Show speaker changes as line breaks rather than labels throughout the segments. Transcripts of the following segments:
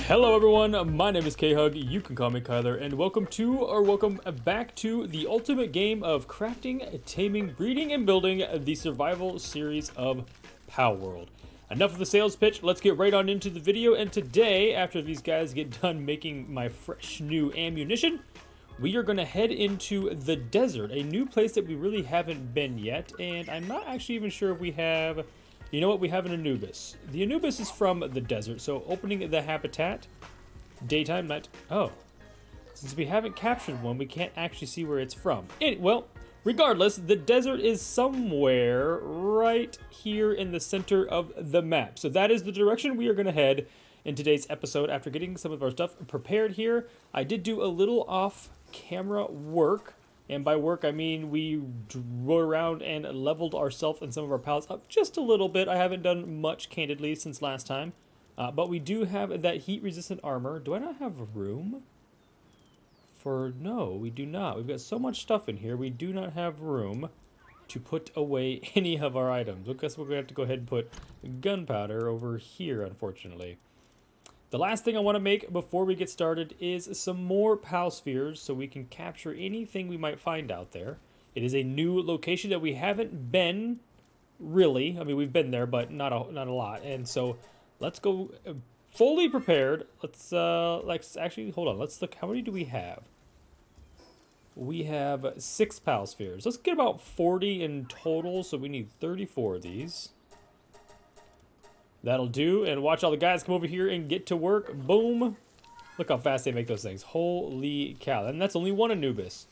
Hello everyone, my name is K-Hug, you can call me Kyler, and welcome back to the ultimate game of crafting, taming, breeding, and building the survival series of PalWorld. Enough of the sales pitch, let's get right on into the video, and today, after these guys get done making my fresh new ammunition, we are going to head into the desert, a new place that we really haven't been yet, and I'm not actually even sure if we have... You know what? We have an Anubis. The Anubis is from the desert, so opening the habitat, daytime, night. Oh, since we haven't captured one, we can't actually see where it's from. Well, regardless, the desert is somewhere right here in the center of the map. So that is the direction we are going to head in today's episode. After getting some of our stuff prepared here, I did do a little off-camera work. And by work, I mean we rode around and leveled ourselves and some of our pals up just a little bit. I haven't done much, candidly, since last time. But we do have that heat-resistant armor. Do I not have room? No, we do not. We've got so much stuff in here, we do not have room to put away any of our items. I guess we're going to have to go ahead and put gunpowder over here, unfortunately. The last thing I want to make before we get started is some more PAL spheres so we can capture anything we might find out there. It is a new location that we haven't been, really. I mean, we've been there, but not a lot. And so let's go fully prepared. Let's actually, hold on. Let's look. How many do we have? We have 6 PAL spheres. Let's get about 40 in total, so we need 34 of these. That'll do, and watch all the guys come over here and get to work. Boom. Look how fast they make those things. Holy cow. And that's only one Anubis.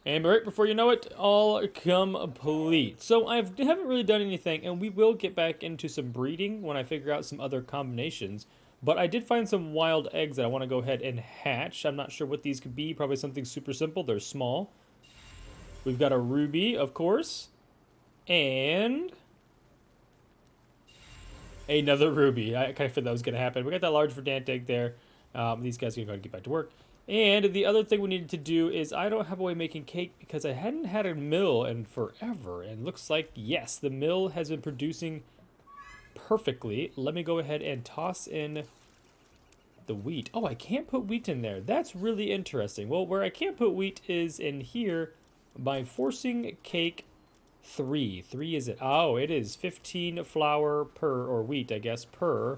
And right before you know it, all complete. So I haven't really done anything, and we will get back into some breeding when I figure out some other combinations. But I did find some wild eggs that I want to go ahead and hatch. I'm not sure what these could be. Probably something super simple. They're small. We've got a ruby, of course. And... another ruby. I kind of figured that was going to happen. We got that large verdant egg there. These guys are going to get back to work. And the other thing we needed to do is I don't have a way of making cake because I hadn't had a mill in forever. And looks like, yes, the mill has been producing perfectly. Let me go ahead and toss in the wheat. Oh, I can't put wheat in there. That's really interesting. Well, where I can't put wheat is in here by forcing cake 3 is it? Oh, it is 15 flour per, or wheat, I guess, per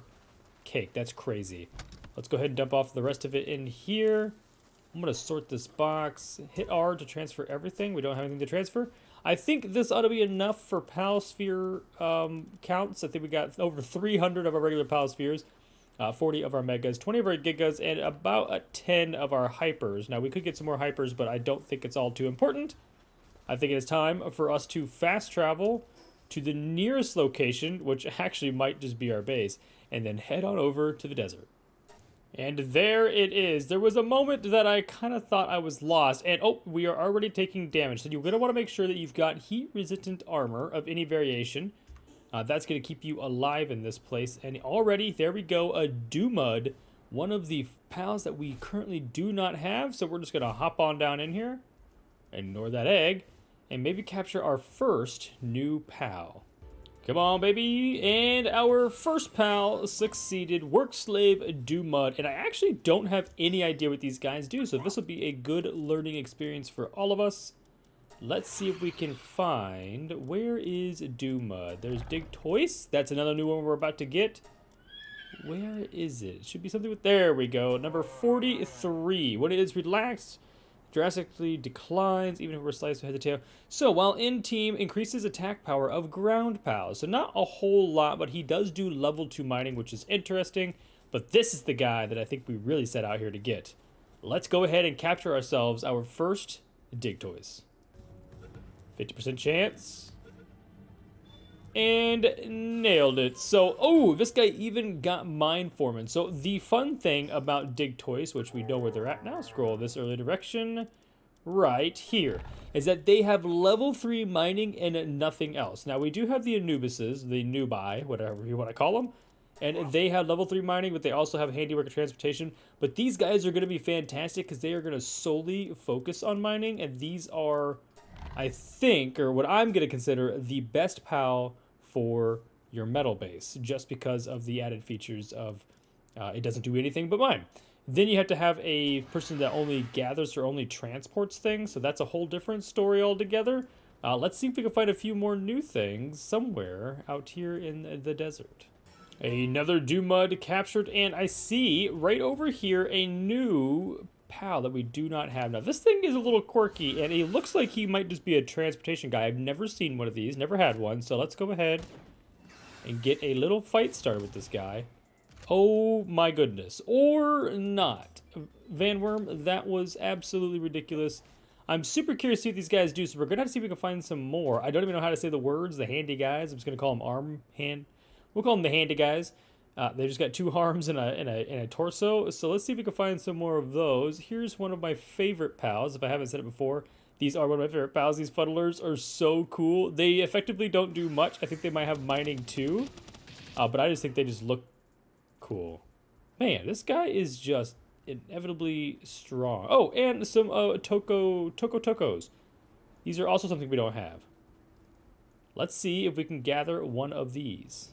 cake. That's crazy. Let's go ahead and dump off the rest of it in here. I'm going to sort this box. Hit R to transfer everything. We don't have anything to transfer. I think this ought to be enough for PAL sphere counts. I think we got over 300 of our regular PAL spheres, 40 of our megas, 20 of our gigas, and about 10 of our hypers. Now, we could get some more hypers, but I don't think it's all too important. I think it is time for us to fast travel to the nearest location, which actually might just be our base, and then head on over to the desert. And there it is. There was a moment that I kind of thought I was lost, and oh, we are already taking damage. So you're going to want to make sure that you've got heat-resistant armor of any variation. That's going to keep you alive in this place. And already, there we go, a Mud, one of the pals that we currently do not have. So we're just going to hop on down in here, ignore that egg, and maybe capture our first new pal. Come on, baby. And our first pal succeeded. Work slave Mud. And I actually don't have any idea what these guys do, so this will be a good learning experience for all of us. Let's see if we can find... where is Mud? There's Dig Toys. That's another new one we're about to get. Where is it? It should be something with... there we go. Number 43. When it is relaxed, drastically declines, even if we're sliced to head to tail. So while in team, increases attack power of ground pals. So not a whole lot, but he does do level 2 mining, which is interesting. But this is the guy that I think we really set out here to get. Let's go ahead and capture ourselves our first Dig Toys. 50% chance. And nailed it. So, oh, this guy even got mine foreman. So the fun thing about Dig Toys, which we know where they're at now, scroll this early direction, right here, is that they have level 3 mining and nothing else. Now, we do have the Anubises, the Nubi, whatever you want to call them, and they have level 3 mining, but they also have handiwork and transportation. But these guys are going to be fantastic because they are going to solely focus on mining, and these are, I think, or what I'm going to consider the best PAL for your metal base, just because of the added features of It doesn't do anything but mine. Then you have to have a person that only gathers or only transports things, so that's a whole different story altogether. Let's see if we can find a few more new things somewhere out here in the desert. Another Mud captured, and I see right over here a new pal that we do not have. Now, this thing is a little quirky, and he looks like he might just be a transportation guy. I've never seen one of these, never had one, so let's go ahead and get a little fight started with this guy. Oh my goodness. Or not. Van Worm, that was absolutely ridiculous. I'm super curious to see what these guys do, so we're going to have to see if we can find some more. I don't even know how to say the words, the handy guys. I'm just going to call them We'll call them the handy guys. They just got 2 arms and a torso, so let's see if we can find some more of those. Here's one of my favorite pals, if I haven't said it before. These are one of my favorite pals. These fuddlers are so cool. They effectively don't do much. I think they might have mining too, but I just think they just look cool. Man, this guy is just inevitably strong. Oh, and some tokos. These are also something we don't have. Let's see if we can gather one of these.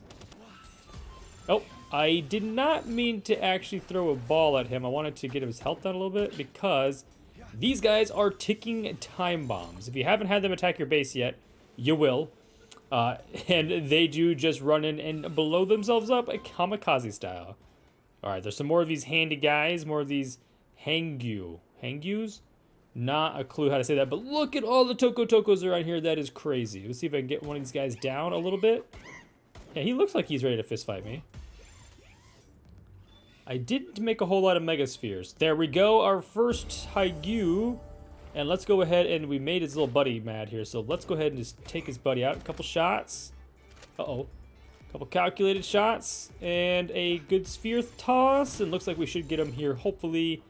Oh, I did not mean to actually throw a ball at him. I wanted to get his health down a little bit because these guys are ticking time bombs. If you haven't had them attack your base yet, you will. And they do just run in and blow themselves up kamikaze style. Alright, there's some more of these handy guys, more of these Hangyus? Not a clue how to say that, but look at all the tokos around here. That is crazy. Let's see if I can get one of these guys down a little bit. Yeah, he looks like he's ready to fist fight me. I didn't make a whole lot of megaspheres. There we go, our first Hygyu. And let's go ahead and we made his little buddy mad here. So let's go ahead and just take his buddy out. A couple shots. Uh-oh. A couple calculated shots. And a good sphere toss. And looks like we should get him here, hopefully,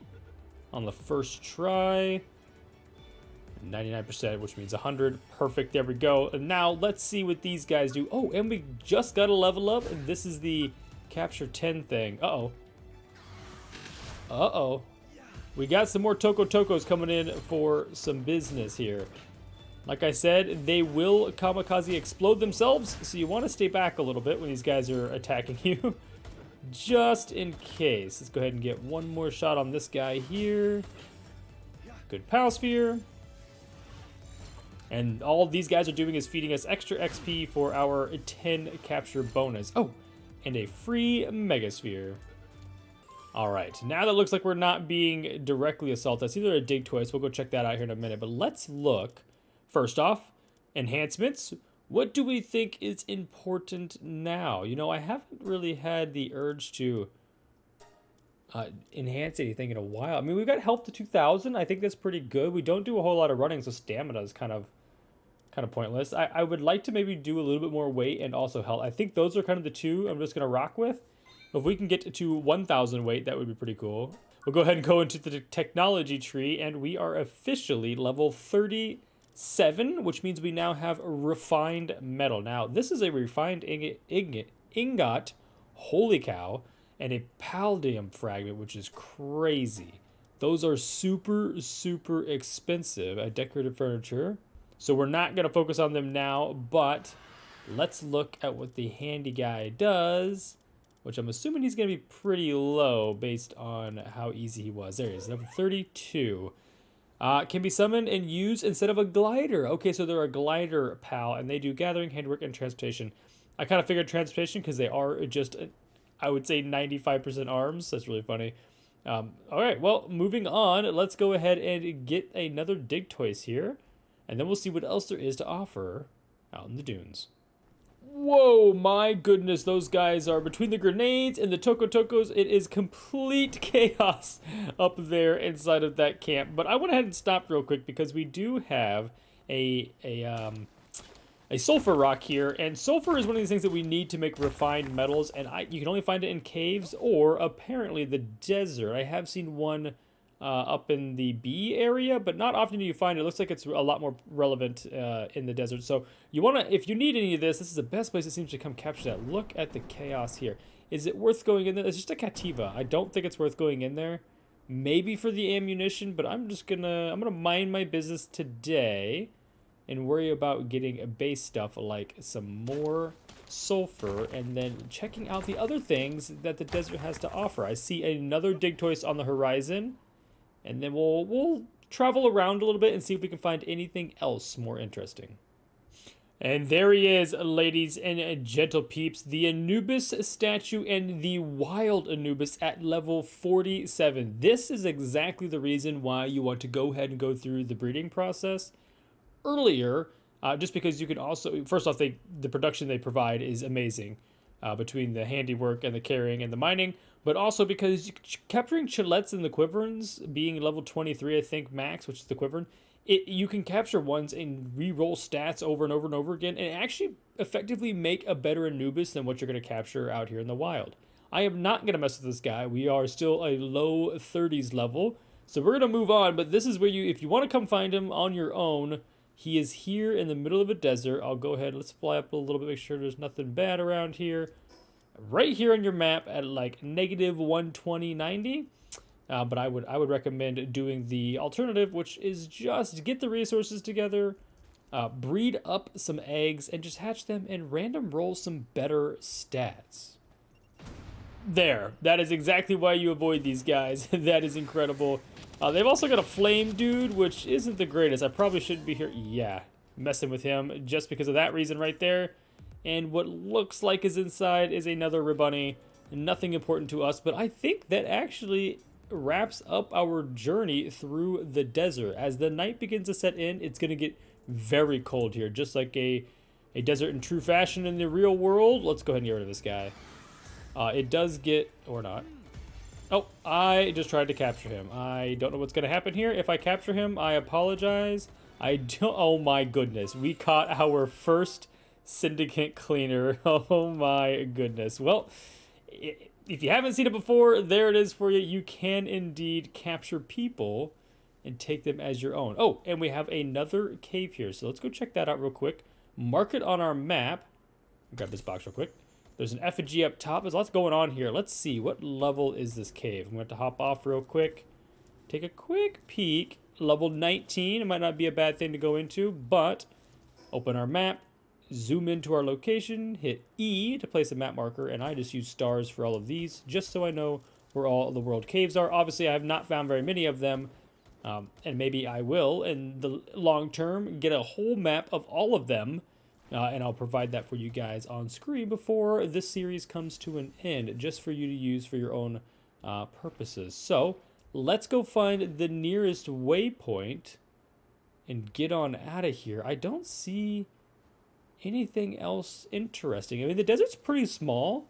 on the first try. 99%, which means 100. Perfect, there we go. And now let's see what these guys do. Oh, and we just got a level up. And this is the capture 10 thing. Uh-oh. Uh-oh. We got some more tokos coming in for some business here. Like I said, they will kamikaze explode themselves, so you want to stay back a little bit when these guys are attacking you. Just in case. Let's go ahead and get one more shot on this guy here. Good pal sphere. And all these guys are doing is feeding us extra XP for our 10 capture bonus. Oh, and a free megasphere. Alright, now that looks like we're not being directly assaulted. It's either a dig twice. We'll go check that out here in a minute. But let's look. First off, enhancements. What do we think is important now? You know, I haven't really had the urge to enhance anything in a while. I mean, we've got health to 2,000. I think that's pretty good. We don't do a whole lot of running, so stamina is kind of pointless. I would like to maybe do a little bit more weight and also health. I think those are kind of the two I'm just going to rock with. If we can get to 1,000 weight, that would be pretty cool. We'll go ahead and go into the technology tree, and we are officially level 37, which means we now have refined metal. Now, this is a refined ingot, holy cow, and a palladium fragment, which is crazy. Those are super, super expensive at decorative furniture. So we're not going to focus on them now, but let's look at what the handy guy does, which I'm assuming he's going to be pretty low based on how easy he was. There he is, level 32. Can be summoned and used instead of a glider. Okay, so they're a glider pal, and they do gathering, handwork, and transportation. I kind of figured transportation because they are just, I would say, 95% arms. That's really funny. All right, well, moving on. Let's go ahead and get another dig toys here, and then we'll see what else there is to offer out in the dunes. Whoa, my goodness, those guys are between the grenades and the tokos. It is complete chaos up there inside of that camp. But I went ahead and stopped real quick because we do have a sulfur rock here, and sulfur is one of these things that we need to make refined metals, and you can only find it in caves or apparently the desert. I have seen one up in the B area, but not often do you find it. It looks like it's a lot more relevant in the desert. So you want to, if you need any of this, this is the best place it seems to come capture that. Look at the chaos here. Is it worth going in there? It's just a Cativa. I don't think it's worth going in there. Maybe for the ammunition, but I'm gonna mind my business today and worry about getting base stuff like some more sulfur, and then checking out the other things that the desert has to offer. I see another Digtoist on the horizon, and then we'll travel around a little bit and see if we can find anything else more interesting. And there he is, ladies and gentle peeps, the Anubis statue and the wild Anubis at level 47. This is exactly the reason why you want to go ahead and go through the breeding process earlier, just because you can also, first off, the production they provide is amazing between the handiwork and the carrying and the mining, but also because capturing Chillettes and the Quiverns being level 23, I think, max, which is the Quivern, you can capture ones and re-roll stats over and over and over again and actually effectively make a better Anubis than what you're going to capture out here in the wild. I am not going to mess with this guy. We are still a low 30s level, so we're going to move on, but this is where if you want to come find him on your own, he is here in the middle of a desert. I'll go ahead, let's fly up a little bit, make sure there's nothing bad around here. Right here on your map at like negative 120.90. But I would recommend doing the alternative, which is just get the resources together, breed up some eggs, and just hatch them and random roll some better stats. There. That is exactly why you avoid these guys. That is incredible. They've also got a flame dude, which isn't the greatest. I probably shouldn't be here. Yeah, messing with him just because of that reason right there. And what looks like is inside is another Ribunny. Nothing important to us, but I think that actually wraps up our journey through the desert. As the night begins to set in, it's going to get very cold here, just like a desert in true fashion in the real world. Let's go ahead and get rid of this guy. It does get, or not. Oh, I just tried to capture him. I don't know what's going to happen here. If I capture him, I apologize. I don't, oh my goodness. We caught our first syndicate cleaner. Oh my goodness. Well, if you haven't seen it before, there it is for you. You can indeed capture people and take them as your own. Oh, and we have another cave here. So let's go check that out real quick. Mark it on our map. Grab this box real quick. There's an effigy up top. There's lots going on here. Let's see. What level is this cave? I'm going to hop off real quick. Take a quick peek. Level 19. It might not be a bad thing to go into, but open our map. Zoom into our location, hit E to place a map marker, and I just use stars for all of these, just so I know where all the world caves are. Obviously, I have not found very many of them, and maybe I will, in the long term, get a whole map of all of them, and I'll provide that for you guys on screen before this series comes to an end, just for you to use for your own purposes. So, let's go find the nearest waypoint and get on out of here. I don't see anything else interesting. I mean, the desert's pretty small,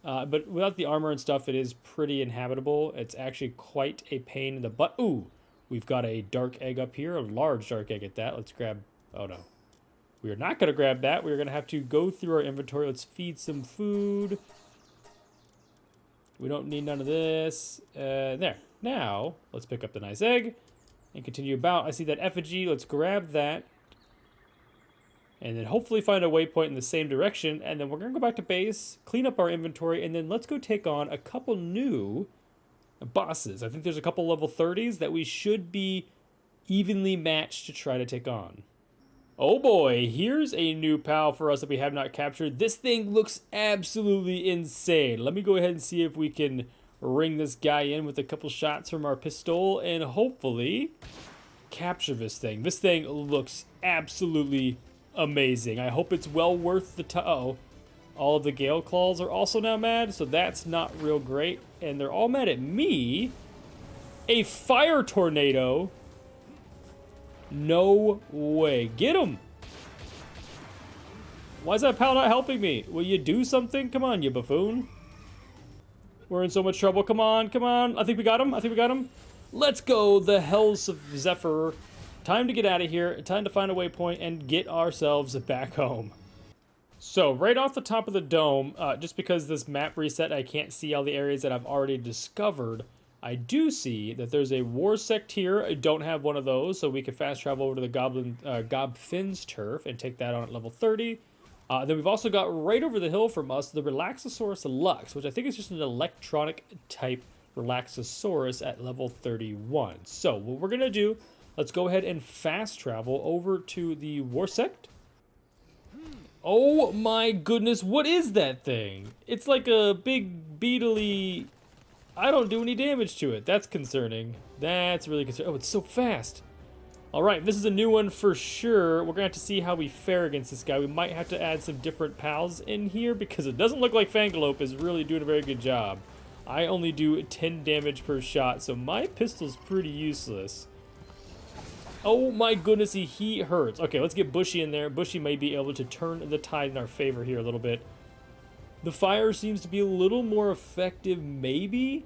but without the armor and stuff, it is pretty inhabitable. It's actually quite a pain in the butt. Ooh, we've got a dark egg up here, a large dark egg at that. Let's grab, oh no. We are not going to grab that. We're going to have to go through our inventory. Let's feed some food. We don't need none of this. There. Now, let's pick up the nice egg and continue about. I see that effigy. Let's grab that. And then hopefully find a waypoint in the same direction. And then we're going to go back to base, clean up our inventory, and then let's go take on a couple new bosses. I think there's a couple level 30s that we should be evenly matched to try to take on. Oh boy, here's a new pal for us that we have not captured. This thing looks absolutely insane. Let me go ahead and see if we can ring this guy in with a couple shots from our pistol and hopefully capture this thing. This thing looks absolutely amazing. I hope it's well worth the time. Uh-oh. All of the Gale Claws are also now mad, so that's not real great. And they're all mad at me. A fire tornado? No way. Get him! Why is that pal not helping me? Will you do something? Come on, you buffoon. We're in so much trouble. Come on, come on. I think we got him. I think we got him. Let's go, the Hells of Zephyr. Time to get out of here. Time to find a waypoint and get ourselves back home. So, right off the top of the dome, just because this map reset, I can't see all the areas that I've already discovered. I do see that there's a WARSECT here. I don't have one of those, so we can fast travel over to the Gobfin's turf and take that on at level 30. Then we've also got right over the hill from us the RELAXOSAURUS LUX, which I think is just an electronic type RELAXOSAURUS at level 31. So, what we're going to do, let's go ahead and fast travel over to the WARSECT. Oh my goodness, what is that thing? It's like a big beetly... I don't do any damage to it. That's concerning. That's really concerning. Oh, it's so fast. All right, this is a new one for sure. We're gonna have to see how we fare against this guy. We might have to add some different pals in here because it doesn't look like Fangalope is really doing a very good job. I only do 10 damage per shot, so my pistol's pretty useless. Oh my goodness, he hurts. Okay, let's get Bushy in there. Bushy may be able to turn the tide in our favor here a little bit. The fire seems to be a little more effective, maybe?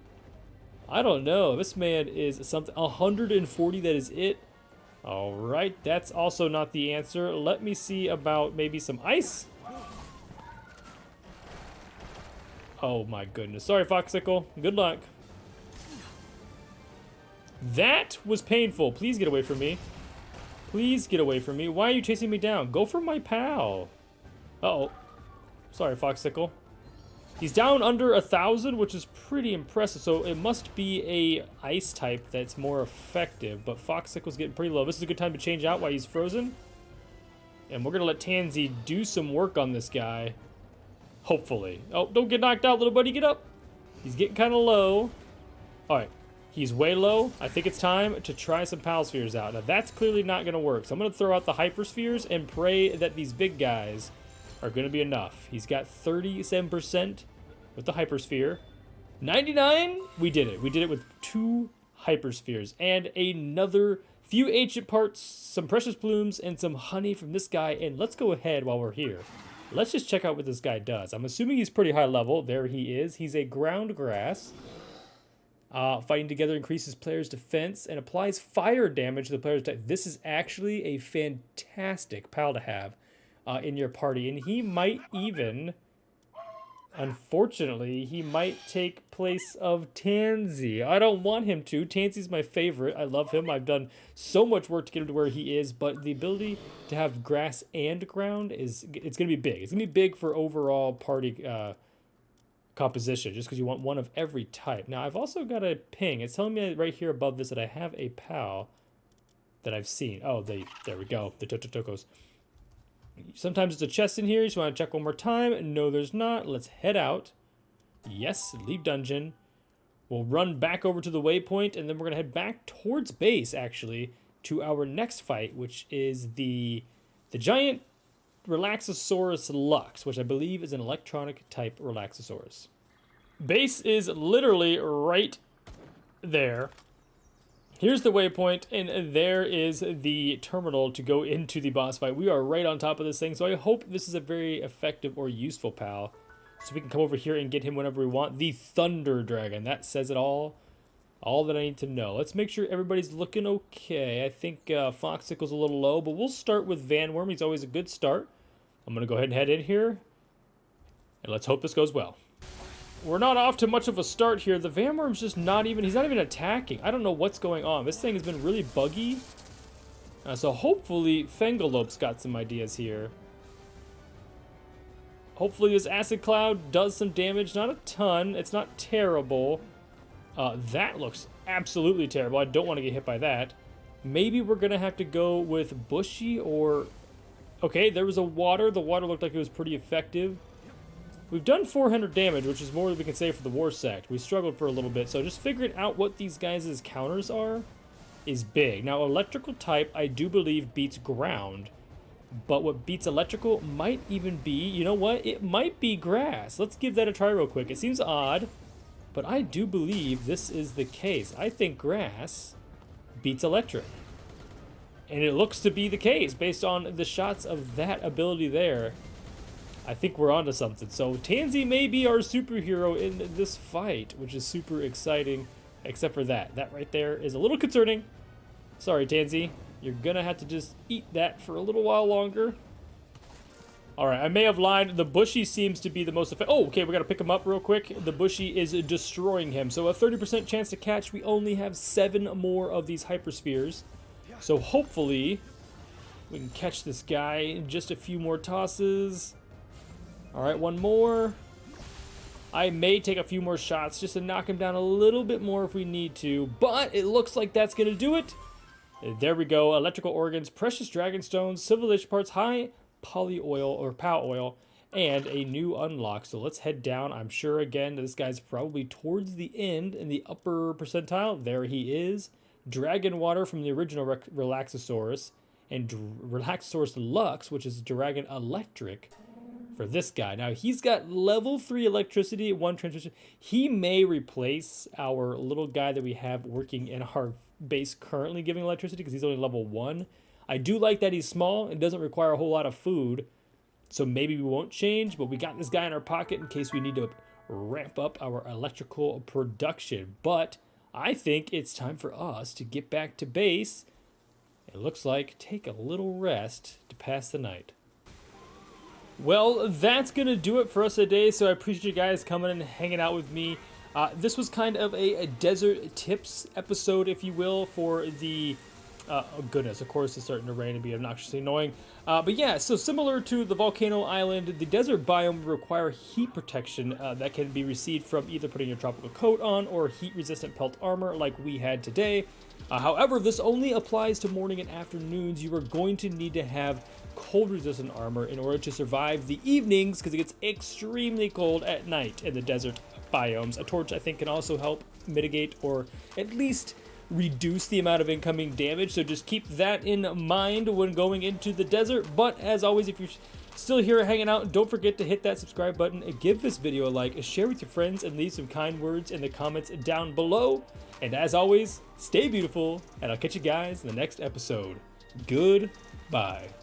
I don't know. This man is something. 140, that is it. All right, that's also not the answer. Let me see about maybe some ice. Oh my goodness. Sorry, Foxicle. Good luck. That was painful. Please get away from me. Please get away from me. Why are you chasing me down? Go for my pal. Uh-oh. Sorry, Foxicle. He's down under 1,000, which is pretty impressive. So it must be a ice type that's more effective. But Foxicle's getting pretty low. This is a good time to change out while he's frozen. And we're going to let Tansy do some work on this guy. Hopefully. Oh, don't get knocked out, little buddy. Get up. He's getting kind of low. All right. He's way low. I think it's time to try some Pal Spheres out. Now, that's clearly not going to work. So I'm going to throw out the Hyper Spheres and pray that these big guys are going to be enough. He's got 37% with the Hyper Sphere. 99? We did it. We did it with 2 Hyper Spheres and another few ancient parts, some precious blooms, and some honey from this guy. And let's go ahead while we're here. Let's just check out what this guy does. I'm assuming he's pretty high level. There he is. He's a ground grass. Fighting together increases players' defense and applies fire damage to the player's attack. This is actually a fantastic pal to have in your party. And he might even, unfortunately, he might take place of Tansy. I don't want him to. Tansy's my favorite. I love him. I've done so much work to get him to where he is. But the ability to have grass and ground it's going to be big. It's going to be big for overall party composition, just because you want one of every type. Now, I've also got a ping. It's telling me right here above this that I have a pal that I've seen. Oh, there we go. The Totokos. Sometimes it's a chest in here. You just want to check one more time. No, there's not. Let's head out. Yes, leave dungeon. We'll run back over to the waypoint, and then we're going to head back towards base, actually, to our next fight, which is the giant RELAXOSAURUS LUX, which I believe is an electronic type RELAXOSAURUS. Base is literally right there. Here's the waypoint, and there is the terminal to go into the boss fight. We are right on top of this thing, so I hope this is a very effective or useful pal, so we can come over here and get him whenever we want. The Thunder Dragon, that says it all. All that I need to know. Let's make sure everybody's looking okay. I think Foxicle's a little low, but we'll start with Van Worm. He's always a good start. I'm going to go ahead and head in here, and let's hope this goes well. We're not off to much of a start here. The Van Worm's just not even, he's not even attacking. I don't know what's going on. This thing has been really buggy. So hopefully Fangalope's got some ideas here. Hopefully this Acid Cloud does some damage. Not a ton. It's not terrible. That looks absolutely terrible. I don't want to get hit by that. Maybe we're going to have to go with Bushy or... Okay, there was a water. The water looked like it was pretty effective. We've done 400 damage, which is more than we can say for the WARSECT. We struggled for a little bit, so just figuring out what these guys' counters are is big. Now, electrical type, I do believe, beats ground. But what beats electrical might even be... You know what? It might be grass. Let's give that a try real quick. It seems odd, but I do believe this is the case. I think grass beats electric. And it looks to be the case based on the shots of that ability there. I think we're onto something. So Tansy may be our superhero in this fight, which is super exciting, except for that. That right there is a little concerning. Sorry, Tansy. You're gonna have to just eat that for a little while longer. Alright, I may have lied. The Bushy seems to be the most effective. Oh, okay, we gotta pick him up real quick. The Bushy is destroying him. So a 30% chance to catch. We only have 7 more of these hyperspheres. So hopefully we can catch this guy in just a few more tosses. Alright, one more. I may take a few more shots just to knock him down a little bit more if we need to, but it looks like that's going to do it. There we go. Electrical organs, precious dragon stones, civilization parts, high poly oil or POW oil, and a new unlock. So let's head down. I'm sure again this guy's probably towards the end in the upper percentile. There he is. Dragon water from the original Relaxosaurus, and Relaxosaurus Lux, which is Dragon Electric for this guy. Now he's got level 3 electricity, 1 transmission. He may replace our little guy that we have working in our base currently giving electricity because he's only level 1. I do like that he's small and doesn't require a whole lot of food, so maybe we won't change, but we got this guy in our pocket in case we need to ramp up our electrical production. But I think it's time for us to get back to base. It looks like take a little rest to pass the night. Well, that's going to do it for us today, so I appreciate you guys coming and hanging out with me. This was kind of a desert tips episode, if you will, for the... oh goodness, of course it's starting to rain and be obnoxiously annoying. But yeah, so similar to the volcano island, the desert biome will require heat protection that can be received from either putting your tropical coat on or heat-resistant pelt armor like we had today. However, this only applies to morning and afternoons. You are going to need to have cold-resistant armor in order to survive the evenings because it gets extremely cold at night in the desert biomes. A torch, I think, can also help mitigate or at least reduce the amount of incoming damage, so just keep that in mind when going into the desert. But as always, if you're still here hanging out, don't forget to hit that subscribe button and give this video a like, share with your friends, and leave some kind words in the comments down below. And as always, stay beautiful, and I'll catch you guys in the next episode. Goodbye.